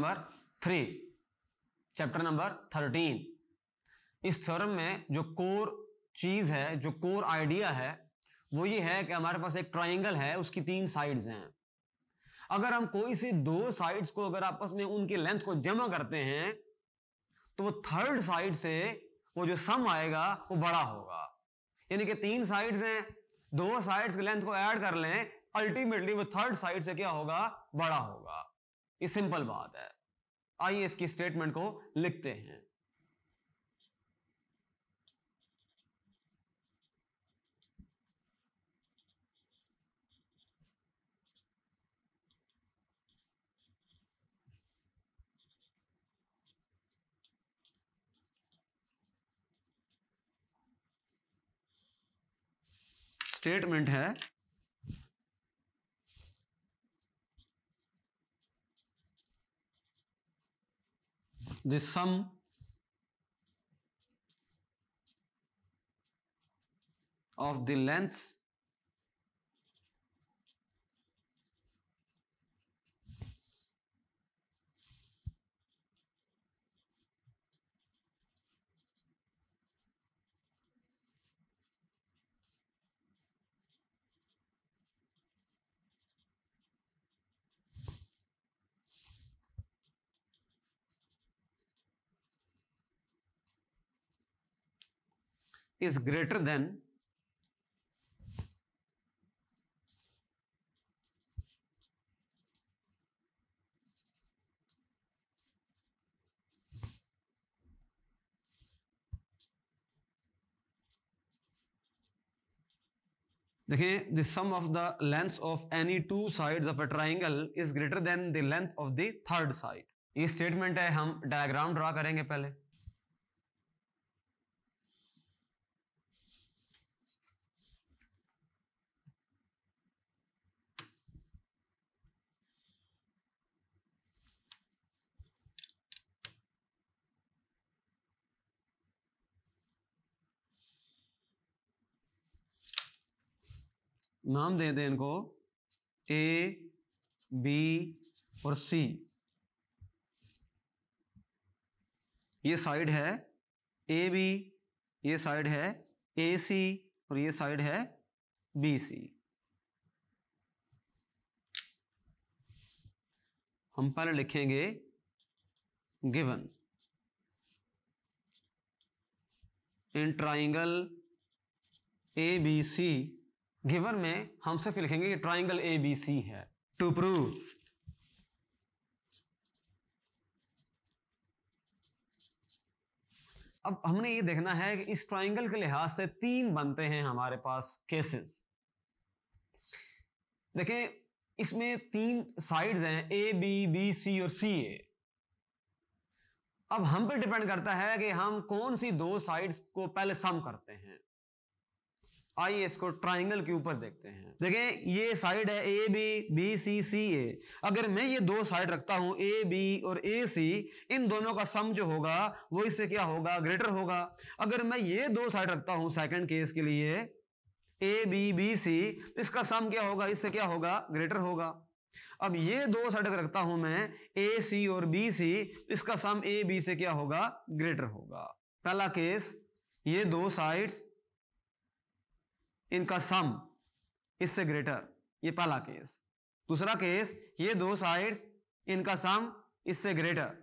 Number 3, chapter number 13। इस theorem में जो कोर चीज है, जो कोर आइडिया है, वो ये है कि हमारे पास एक ट्राइंगल है, उसकी 3 साइड्स हैं। अगर हम कोई सी 2 साइड्स को अगर आपस में उनकी लेंथ को जमा करते हैं तो वो थर्ड साइड से वो जो सम आएगा वो बड़ा होगा। यानी कि 3 साइड्स हैं, 2 साइड्स की लेंथ को ऐड कर लें, अल्टीमेटली वो थर्ड साइड से क्या होगा, बड़ा होगा। ये सिंपल बात है। आइए इसकी स्टेटमेंट को लिखते हैं। स्टेटमेंट है the sum of the lengths is greater than देखिए, the sum of the length of any 2 sides of a triangle is greater than the length of the third side. ये स्टेटमेंट है। हम diagram draw करेंगे पहले। नाम दे दें इनको ए, B और सी। ये साइड है ए बी, ये साइड है ए सी और ये साइड है बी सी। हम पहले लिखेंगे given in triangle A B C. Given में हम सिर्फ लिखेंगे कि ट्राइंगल ए बी सी है। टू प्रूव अब हमने ये देखना है कि इस ट्राइंगल के लिहाज से 3 बनते हैं हमारे पास केसेस। देखें, इसमें 3 साइड्स हैं, ए बी, बी सी और सी ए। अब हम पे डिपेंड करता है कि हम कौन सी 2 साइड्स को पहले सम करते हैं। आइए इसको ट्राइंगल के ऊपर देखते हैं। देखें, ये साइड है ए बी, बी सी, सी ए। अगर मैं ये 2 साइड रखता हूं ए बी और ए सी, इन दोनों का सम जो होगा वो इससे क्या होगा, ग्रेटर होगा। अगर मैं ये 2 साइड रखता हूं सेकंड केस के लिए ए बी, बी सी, इसका सम क्या होगा, इससे क्या होगा, ग्रेटर होगा। अब ये 2 साइड रखता हूं मैं ए सी और बी सी, इसका सम ए बी से क्या होगा, ग्रेटर होगा। पहला केस, ये 2 साइड्स इनका सम इससे ग्रेटर, ये पहला केस। दूसरा केस, ये 2 साइड्स इनका सम इससे ग्रेटर।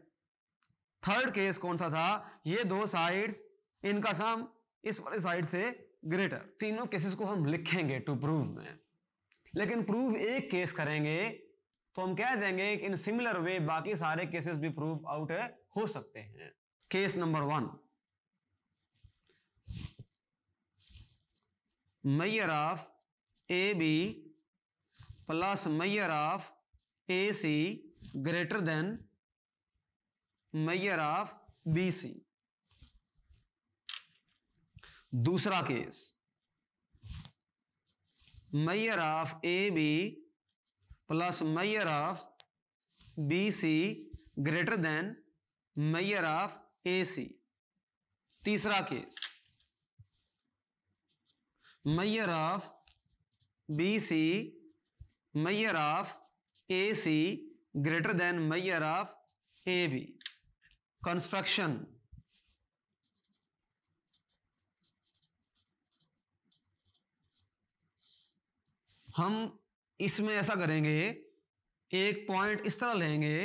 थर्ड केस कौन सा था, ये 2 साइड्स इनका सम इस वाले साइड से ग्रेटर। तीनों केसेस को हम लिखेंगे टू प्रूव में, लेकिन प्रूव एक केस करेंगे तो हम कह देंगे कि इन सिमिलर वे बाकी सारे केसेस भी प्रूव आउट हो सकते हैं। Case number 1, measure of AB plus measure of AC greater than measure of BC। दूसरा case, measure of AB plus measure of BC greater than measure of AC। तीसरा case, measure of BC measure of AC greater than measure of A B. Construction, हम इसमें ऐसा करेंगे, एक point इस तरह लेंगे,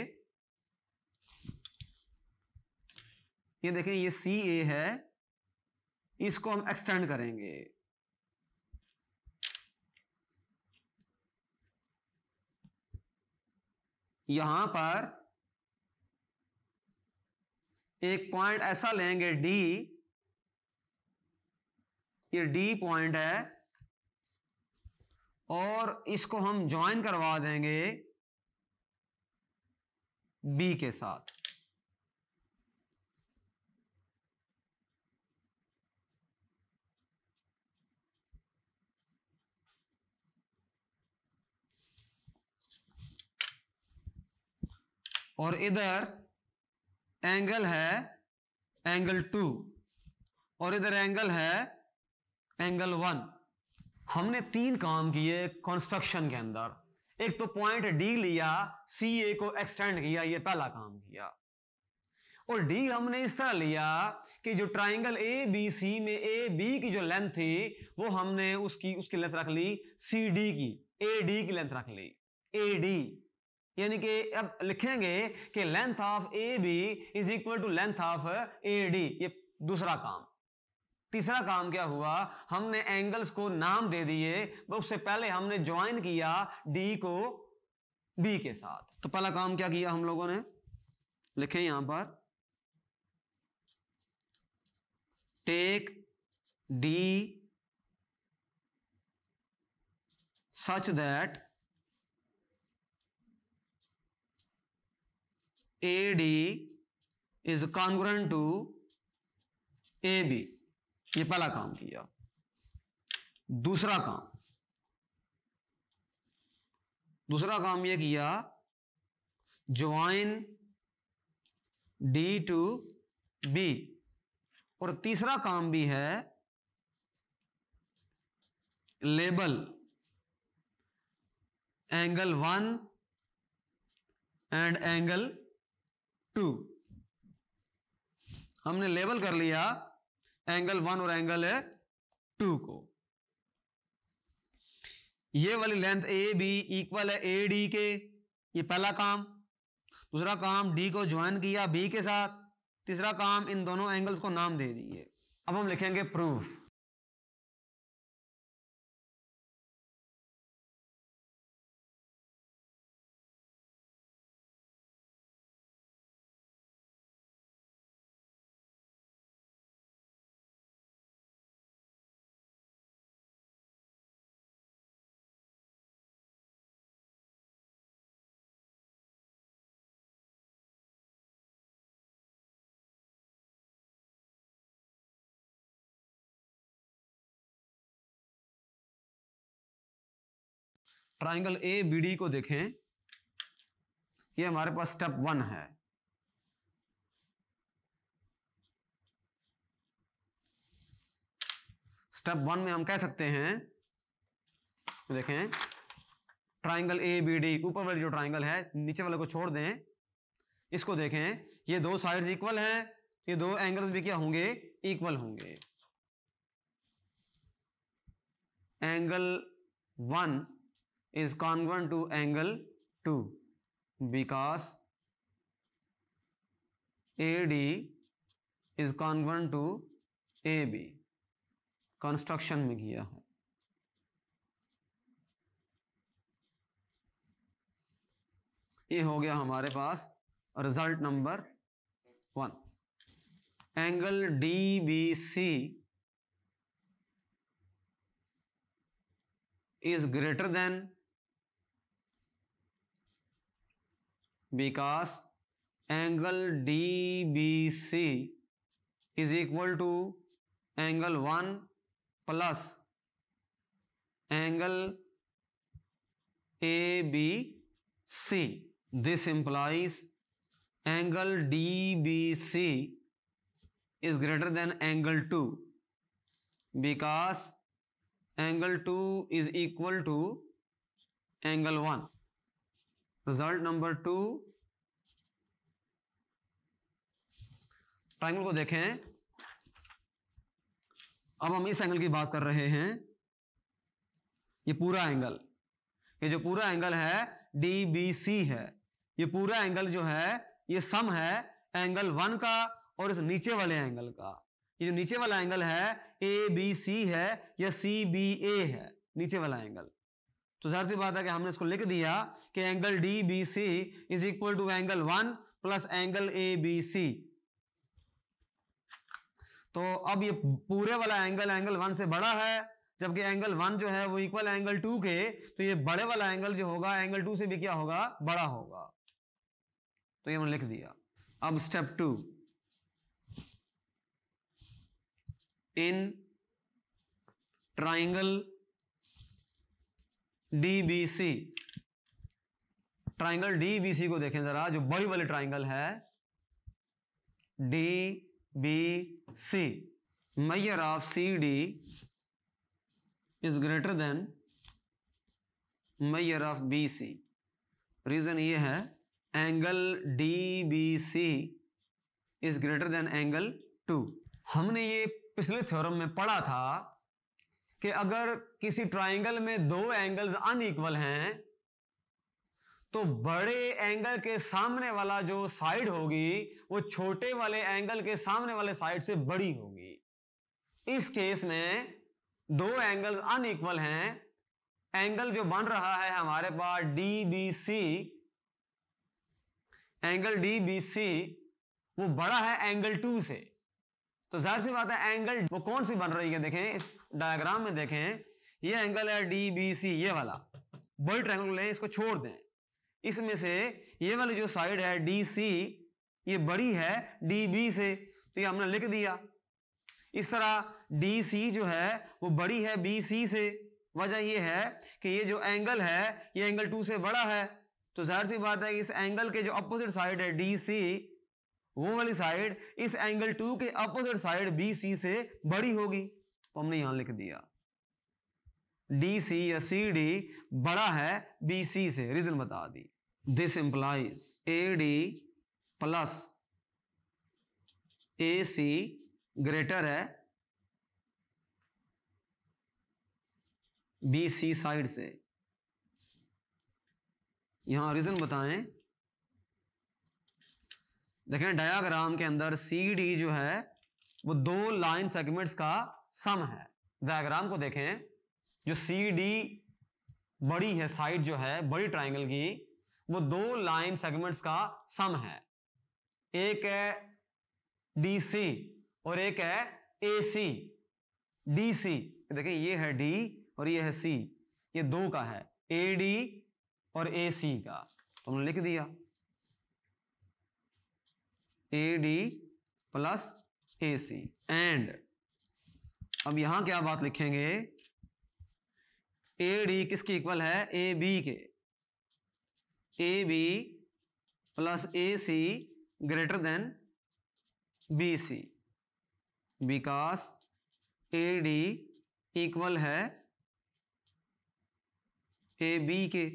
ये देखें ये सी ए है, इसको हम एक्सटेंड करेंगे, यहां पर एक पॉइंट ऐसा लेंगे डी, ये डी पॉइंट है, और इसको हम ज्वाइन करवा देंगे बी के साथ। और इधर एंगल है एंगल 2, और इधर एंगल है एंगल 1। हमने 3 काम किए कंस्ट्रक्शन के अंदर। एक तो पॉइंट डी लिया, सी ए को एक्सटेंड किया, ये पहला काम किया। और डी हमने इस तरह लिया कि जो ट्राइंगल ए बी सी में ए बी की जो लेंथ थी वो हमने उसकी लेंथ रख ली सी डी की, ए डी की लेंथ रख ली ए डी। यानी कि अब लिखेंगे कि length of A B is equal to length of A D. ये दूसरा काम। तीसरा काम क्या हुआ, हमने एंगल्स को नाम दे दिए, उससे पहले हमने ज्वाइन किया डी को बी के साथ। तो पहला काम क्या किया हम लोगों ने, लिखे यहां पर take D such that AD is congruent to AB। ये पहला काम किया। दूसरा काम ये किया, ज्वाइन D to B। और तीसरा काम भी है लेबल एंगल 1 एंड एंगल 2। हमने लेबल कर लिया एंगल 1 और एंगल 2 को। ये वाली लेंथ ए बी इक्वल है ए डी के, ये पहला काम। दूसरा काम डी को ज्वाइन किया बी के साथ। तीसरा काम इन दोनों एंगल्स को नाम दे दिए। अब हम लिखेंगे proof. Triangle A B D को देखें, ये हमारे पास स्टेप 1 है। स्टेप 1 में हम कह सकते हैं, देखें ट्राइंगल ए बी डी, ऊपर वाली जो ट्राइंगल है, नीचे वाले को छोड़ दें, इसको देखें, ये दो साइड्स इक्वल हैं, ये दो एंगल्स भी क्या होंगे, इक्वल होंगे। Angle 1 is congruent to angle 2 because AD is congruent to AB। Construction में किया है। ये हो गया हमारे पास result number 1। Angle DBC is greater than, because angle DBC is equal to angle 1 plus angle ABC। This implies angle DBC is greater than angle 2 because angle 2 is equal to angle 1। Result number 2 triangle को देखें, अब हम इस angle की बात कर रहे हैं। ये पूरा एंगल, ये जो पूरा एंगल है DBC है, ये पूरा एंगल जो है ये सम है एंगल 1 का और इस नीचे वाले एंगल का। ये जो नीचे वाला एंगल है ABC है या CBA है, नीचे वाला एंगल। तो जाहिर सी बात है कि हमने इसको लिख दिया कि angle DBC is equal to angle 1 plus angle ABC। तो अब ये पूरे वाला एंगल 1 से बड़ा है, जबकि एंगल 1 जो है वो इक्वल एंगल 2 के, तो ये बड़े वाला एंगल जो होगा एंगल 2 से भी क्या होगा, बड़ा होगा। तो ये हमने लिख दिया। अब step 2, in triangle DBC, triangle DBC को देखें जरा, जो बड़ी वाली ट्राइंगल है DBC, measure of CD is greater than measure of BC। Reason ये है angle DBC is greater than angle 2। हमने ये पिछले थ्योरम में पढ़ा था कि अगर किसी ट्राइंगल में दो एंगल्स अनइक्वल हैं तो बड़े एंगल के सामने वाला जो साइड होगी वो छोटे वाले एंगल के सामने वाले साइड से बड़ी होगी। इस केस में दो एंगल्स अनइक्वल हैं, एंगल जो बन रहा है हमारे पास DBC, एंगल DBC वो बड़ा है एंगल 2 से। तो जाहिर सी बात है एंगल वो कौन सी बन रही है, देखें इस डायग्राम में, देखें ये एंगल है DBC, ये वाला बड़ी ट्रायंगल लें, इसको छोड़ दें, इसमें से ये वाली जो साइड है DC ये बड़ी है DB से, तो ये हमने लिख दिया। इस तरह DC जो है वो बड़ी है BC से, वजह ये है कि ये जो एंगल है ये एंगल 2 से बड़ा है, तो जाहिर सी बात है कि इस एंगल के जो अपोजिट साइड है DC, वो वाली साइड इस एंगल 2 के अपोजिट साइड BC से बड़ी होगी। तो हमने यहां लिख दिया DC या CD बड़ा है BC से, रीजन बता दी। This implies AD plus AC greater है BC साइड से। यहां रीजन बताएं, देखें डायग्राम के अंदर CD जो है वो दो लाइन सेगमेंट्स का सम है। डायग्राम को देखें, जो CD बड़ी है साइड जो है बड़ी ट्राइंगल की, वो दो लाइन सेगमेंट्स का सम है। एक है DC और एक है AC। DC देखें ये है D और ये है C, ये दो का है AD और AC का, तो हमने लिख दिया AD प्लस AC। एंड अब यहां क्या बात लिखेंगे, AD किसके इक्वल है, AB के। AB plus AC greater than BC, because AD equal है AB के।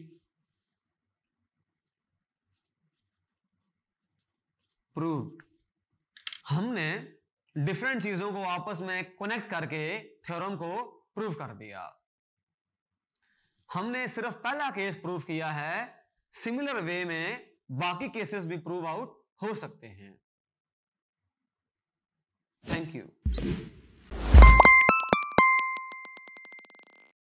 प्रूव्ड। हमने डिफरेंट चीजों को आपस में कनेक्ट करके थ्योरम को प्रूव कर दिया। हमने सिर्फ पहला केस प्रूव किया है, सिमिलर वे में बाकी केसेस भी प्रूव आउट हो सकते हैं। Thank you.